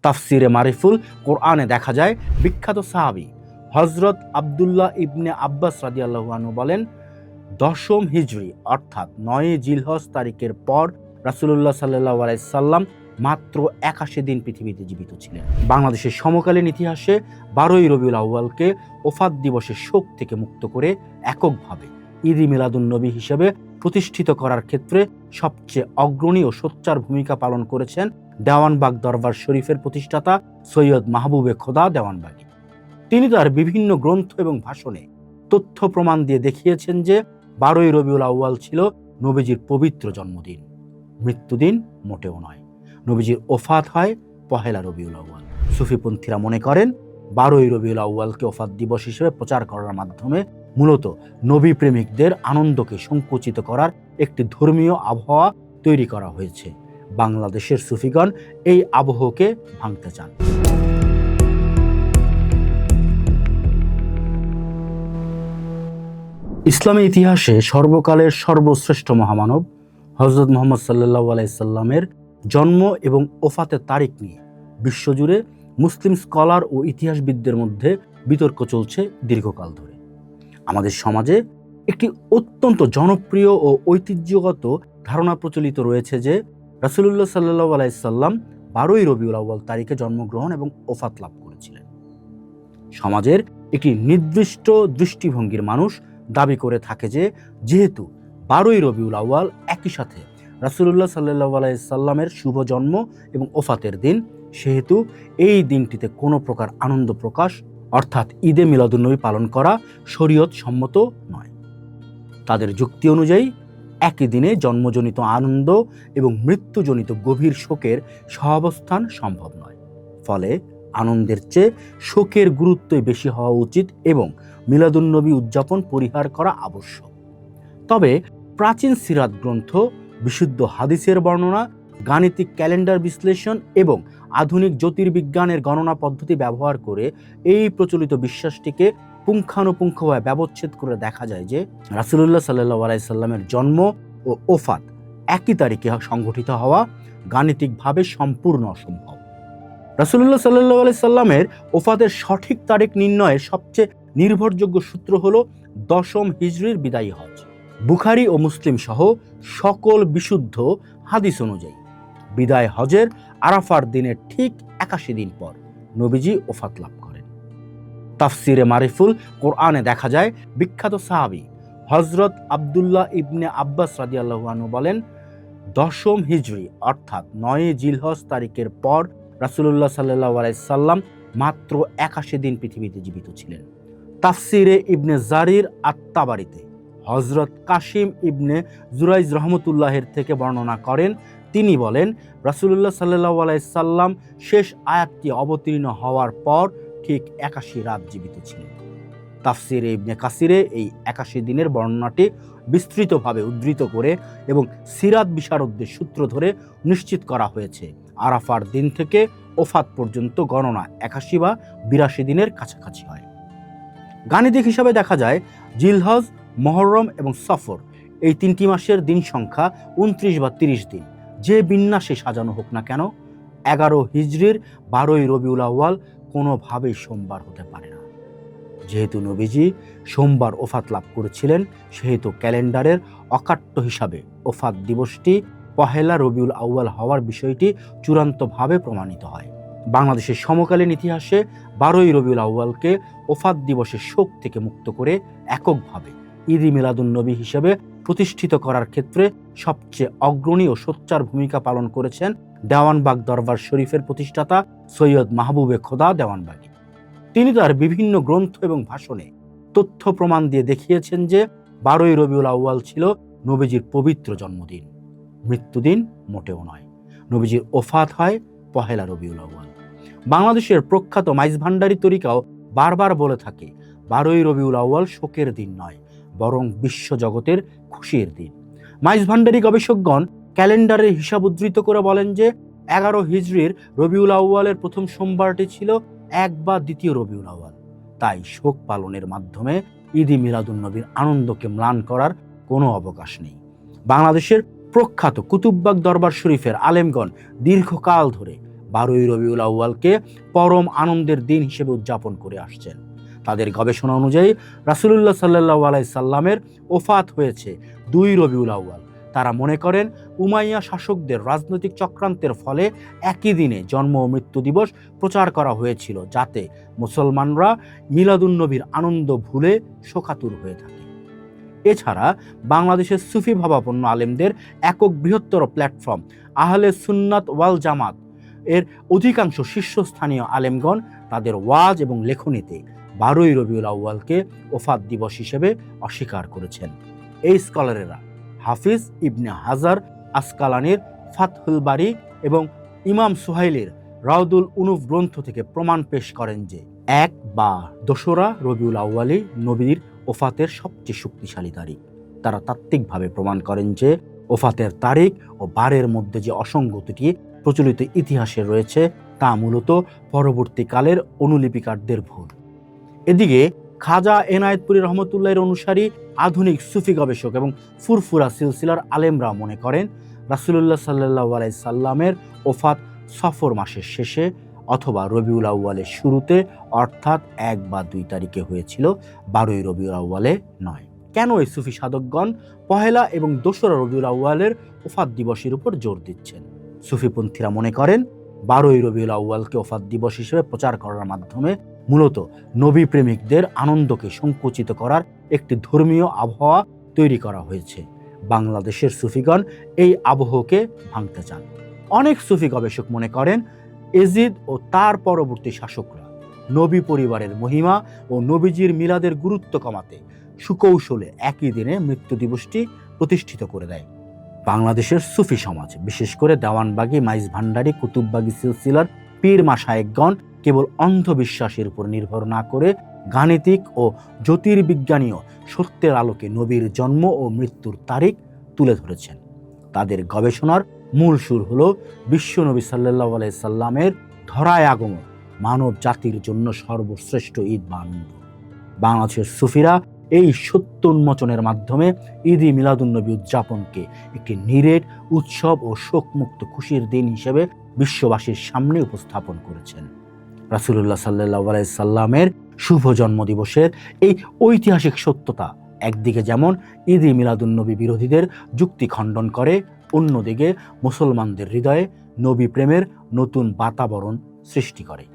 তাফসিরে মারিফুল কোরআনে দেখা যায় বিখ্যাত সাহাবী হযরত আব্দুল্লাহ ইবনে আব্বাস রাদিয়াল্লাহু আনহু বলেন, 10ম হিজরি অর্থাৎ 9 জিলহজ তারিখের পর রাসূলুল্লাহ সাল্লাল্লাহু আলাইহি সাল্লাম মাত্র 81 দিন পৃথিবীতে জীবিত ছিলেন। বাংলাদেশের সমকালীন ইতিহাসে 12ই রবিউল আউয়ালকে ওফাত দিবসের শোক থেকে মুক্ত করে এককভাবে ঈদ মিলাদুন্নবী হিসেবে প্রতিষ্ঠিত করার ক্ষেত্রে সবচেয়ে অগ্রণী ও সোচ্চার ভূমিকা পালন করেছেন দেওয়ানবাগ দরবার শরীফের প্রতিষ্ঠাতা সৈয়দ মাহবুবে খোদা দেওয়ানবাগী। তিনি তার বিভিন্ন গ্রন্থ এবং ভাষণে তথ্য প্রমাণ দিয়ে দেখিয়েছেন যে 12ই রবিউল আউয়াল ছিল নবীজির পবিত্র জন্মদিন, মৃত্যুদিন মোটেও নয়। নবীজির ওফাত হয় 1 রবিউল আউয়াল। সুফিপন্থীরা মনে করেন 12ই রবিউল আউয়ালকে ওফাত দিবস হিসেবে প্রচার করার মাধ্যমে মূলত নবী প্রেমিকদের আনন্দকে সংকুচিত করার একটি ধর্মীয় আবহাওয়া তৈরি করা হয়েছে। বাংলাদেশের সুফিগণ এই আবহকে ভাঙতে চান। ইসলামী ইতিহাসে সর্বকালের সর্বশ্রেষ্ঠ মহামানব হযরত মুহাম্মদ সাল্লাল্লাহু আলাইহি সাল্লামের জন্ম এবং ওফাতের তারিখ নিয়ে বিশ্বজুড়ে মুসলিম স্কলার ও ইতিহাসবিদদের মধ্যে বিতর্ক চলছে দীর্ঘকাল ধরে। আমাদের সমাজে একটি অত্যন্ত জনপ্রিয় ও ঐতিহ্যগত ধারণা প্রচলিত রয়েছে যে রাসূলুল্লাহ সাল্লাল্লাহু আলাইহি সাল্লাম 12ই রবিউল আউয়াল তারিখে জন্মগ্রহণ এবং ওফাত লাভ করেছিলেন। সমাজের একটি নির্দিষ্ট দৃষ্টিভঙ্গির মানুষ দাবি করে থাকে যে যেহেতু 12ই রবিউল আউয়াল একই সাথে রাসূলুল্লাহ সাল্লাল্লাহু আলাইহি সাল্লামের শুভ জন্ম এবং ওফাতের দিন, সেহেতু এই দিনটিতে কোনো প্রকার আনন্দ প্রকাশ অর্থাৎ ঈদে মিলাদুন্নবী পালন করা শরীয়ত সম্মত নয়। তাদের যুক্তি অনুযায়ী একই দিনে জন্মজনিত আনন্দ এবং মৃত্যুজনিত গভীর শোকের সহাবস্থান সম্ভব নয়। ফলে আনন্দের চেয়ে শোকের গুরুত্বই বেশি হওয়া উচিত এবং মিলাদুন্নবী উদযাপন পরিহার করা আবশ্যক। তবে প্রাচীন সিরাত গ্রন্থ, বিশুদ্ধ হাদিসের বর্ণনা, গাণিতিক ক্যালেন্ডার বিশ্লেষণ এবং আধুনিক জ্যোতির্বিজ্ঞানের গণনা পদ্ধতি ব্যবহার করে এই প্রচলিত বিশ্বাসটিকে পুঙ্খানুপুঙ্খভাবে ব্যবচ্ছেদ করে দেখা যায় যে রাসূলুল্লাহ সাল্লাল্লাহু আলাইহি সাল্লামের জন্ম ও ওফাত একই তারিখে সংঘটিত হওয়া গাণিতিকভাবে সম্পূর্ণ অসম্ভব। রাসূলুল্লাহ সাল্লাল্লাহু আলাইহি সাল্লামের ওফাতের সঠিক তারিখ নির্ণয়ের সবচেয়ে নির্ভরযোগ্য সূত্র হলো 10ম হিজরির বিদায়ী হজ। বুখারী ও মুসলিম সহ সকল বিশুদ্ধ হাদিস অনুযায়ী বিদায় হজের আরাফার দিনের ঠিক 81 দিন পর নবীজি ওফাত লাভ করেন। তাফসিরে মারিফুল কোরআনে দেখা যায় বিখ্যাত সাহাবী হযরত আব্দুল্লাহ ইবনে আব্বাস রাদিয়াল্লাহু আনহু বলেন, 10ম হিজরি অর্থাৎ 9 জিলহজ তারিখের পর রাসূলুল্লাহ সাল্লাল্লাহু আলাইহি সাল্লাম মাত্র 81 দিন পৃথিবীতে জীবিত ছিলেন। তাফসিরে ইবনে জারির আত-তাবারিতে হযরত কাসিম ইবনে জুরাইজ রহমতুল্লাহের থেকে বর্ণনা করেন, তিনি বলেন রাসূলুল্লাহ সাল্লাল্লাহু আলাইহি সাল্লাম শেষ আয়াতটি অবতীর্ণ হওয়ার পর ঠিক 81 রাত জীবিত ছিলেন। তাফসিরে ইবনে কাসিরে এই 81 দিনের বর্ণনাটি বিস্তৃতভাবে উদ্ধৃত করে এবং সিরাত বিশারদদের সূত্র ধরে নিশ্চিত করা হয়েছে আরাফার দিন থেকে ওফাত পর্যন্ত গণনা 81 বা 82 দিনের কাছাকাছি হয়। গাণিতিক হিসাবে দেখা যায় জিলহজ, মুহররম এবং সফর এই 3টি মাসের দিন সংখ্যা 29 বা 30 দিন যে বিন্যাসে সাজানো হোক না কেন 11 হিজরির 12ই রবিউল আউয়াল কোনোভাবেই সোমবার হতে পারে না। যেহেতু নবীজি সোমবার ওফাত লাভ করেছিলেন, সেহেতু ক্যালেন্ডারের অকাট্য হিসাবে ওফাত দিবসটি 1 রবিউল আউয়াল হওয়ার বিষয়টি চূড়ান্তভাবে প্রমাণিত হয়। বাংলাদেশের সমকালীন ইতিহাসে 12ই রবিউল আউয়ালকে ওফাত দিবসের শোক থেকে মুক্ত করে এককভাবে ঈদ মিলাদুন্নবী হিসেবে প্রতিষ্ঠিত করার ক্ষেত্রে সবচেয়ে অগ্রণী ও সোচ্চার ভূমিকা পালন করেছেন দেওয়ানবাগ দরবার শরীফের প্রতিষ্ঠাতা সৈয়দ মাহবুবে খোদা দেওয়ানবাগী। তিনি তার বিভিন্ন গ্রন্থ এবং ভাষণে তথ্য প্রমাণ দিয়ে দেখিয়েছেন যে 12ই রবিউল আউয়াল ছিল নবীজির পবিত্র জন্মদিন, মৃত্যুদিন মোটেও নয়। নবীজির ওফাত হয় 1 রবিউল আউয়াল। বাংলাদেশের প্রখ্যাত মাইজভান্ডারী তরিকাও বারবার বলে থাকে 12ই রবিউল আউয়াল শোকের দিন নয়, বরং বিশ্বজগতের খুশির দিন। মাইজভান্ডারী গবেষকগণ ক্যালেন্ডারের হিসাব উদ্ধৃত করে বলেন যে 11 হিজরির রবিউল আউয়ালের প্রথম সোমবারটি ছিল 1 বা 2 রবিউল আউয়াল। তাই শোক পালনের মাধ্যমে ঈদ মিলাদুন্নবীর আনন্দকে ম্লান করার কোনো অবকাশ নেই। বাংলাদেশের প্রখ্যাত কুতুববাগ দরবার শরীফের আলেমগণ দীর্ঘকাল ধরে 12ই রবিউল আউয়ালকে পরম আনন্দের দিন হিসেবে উদযাপন করে আসছেন। তাদের গবেষণা অনুযায়ী রাসূলুল্লাহ সাল্লাল্লাহু আলাইহি সাল্লামের ওফাত হয়েছে 2 রবিউল আউয়াল। তারা মনে করেন উমাইয়া শাসকদের রাজনৈতিক চক্রান্তের ফলে একই দিনে জন্ম ও মৃত্যু দিবস প্রচার করা হয়েছিল, যাতে মুসলমানরা মিলাদুন্নবীর আনন্দ ভুলে শোকাতুর হয়ে থাকে। এছাড়া বাংলাদেশের সুফি ভাবাপন্ন আলেমদের একক বৃহত্তর প্ল্যাটফর্ম আহলে সুন্নাত ওয়াল জামাত এর অধিকাংশ শীর্ষস্থানীয় আলেমগণ তাদের ওয়াজ এবং লেখনীতে 12ই রবিউল আউয়ালকে ওফাত দিবস হিসেবে অস্বীকার করেছেন। এই স্কলারেরা হাফিজ ইবনে হাজার আসকালানির ফাতহুল বারি এবং ইমাম সুহাইলির রাউদুল উনুফ গ্রন্থ থেকে প্রমাণ পেশ করেন যে 1 বা 2রা রবিউল আউয়ালই নবীর ওফাতের সবচেয়ে শক্তিশালী তারিখ। তারা তাত্ত্বিকভাবে প্রমাণ করেন যে ওফাতের তারিখ ও বারের মধ্যে যে অসঙ্গতিটি প্রচলিত ইতিহাসে রয়েছে তা মূলত পরবর্তীকালের অনুলিপিকারদের ভুল। এদিকে খাজা এনায়েতপুরী রহমতুল্লাহের অনুসারী আধুনিক সুফি গবেষক এবং ফুরফুরা সিলসিলার আলেমরা মনে করেন রাসূলুল্লাহ সাল্লাল্লাহু আলাইহি সাল্লামের ওফাত সফর মাসের শেষে অথবা রবিউল আউয়ালের শুরুতে, অর্থাৎ 1 বা 2 তারিখে হয়েছিল, 12ই রবিউল আউয়ালে নয়। কেন এই সুফি সাধকগণ 1লা এবং 2রা রবিউল আউয়ালের ওফাত দিবসের উপর জোর দিচ্ছেন? সুফিপন্থীরা মনে করেন 12ই রবিউল আউয়ালকে ওফাত দিবস হিসেবে প্রচার করার মাধ্যমে মূলত নবী প্রেমিকদের আনন্দকে সংকুচিত করার একটি ধর্মীয় আবহাওয়া তৈরি করা হয়েছে। বাংলাদেশের সুফিগণ এই আবহকে ভাঙতে চান। অনেক সুফি গবেষক মনে করেন এজিদ ও তার পরবর্তী শাসকরা নবী পরিবারের মহিমা ও নবীজির মিলাদের গুরুত্ব কমাতে সুকৌশলে একই দিনে মৃত্যু দিবসটি প্রতিষ্ঠিত করে দেয়। বাংলাদেশের সুফি সমাজ, বিশেষ করে দেওয়ানবাগী, মাইজ ভান্ডারী, কুতুববাগী সিলসিলার পীর মাশায়েখগণ কেবল অন্ধবিশ্বাসের উপর নির্ভর না করে গাণিতিক ও জ্যোতির্বিজ্ঞানীয় সত্যের আলোকে নবীর জন্ম ও মৃত্যুর তারিখ তুলে ধরেছেন। তাদের গবেষণার মূল সুর হলো বিশ্বনবী সাল্লাল্লাহু আলাইহি সাল্লামের ধরায় আগমন, মানব জাতির জন্য সর্বশ্রেষ্ঠ ঈদ বা আনন্দ। বাংলাদেশের সুফিরা এই সত্য উন্মোচনের মাধ্যমে ঈদ-ই মিলাদুন্নবী উদযাপনকে একটি নিরেট উৎসব ও শোকমুক্ত খুশির দিন হিসেবে বিশ্ববাসীর সামনে উপস্থাপন করেছেন। রাসূলুল্লাহ সাল্লাল্লাহু আলাইহি সাল্লামের শুভ জন্মদিবসের এই ঐতিহাসিক সত্যতা একদিকে যেমন ঈদ-ই মিলাদুন্নবী বিরোধীদের যুক্তি খণ্ডন করে, অন্যদিকে মুসলমানদের হৃদয়ে নবী প্রেমের নতুন বাতাবরণ সৃষ্টি করে।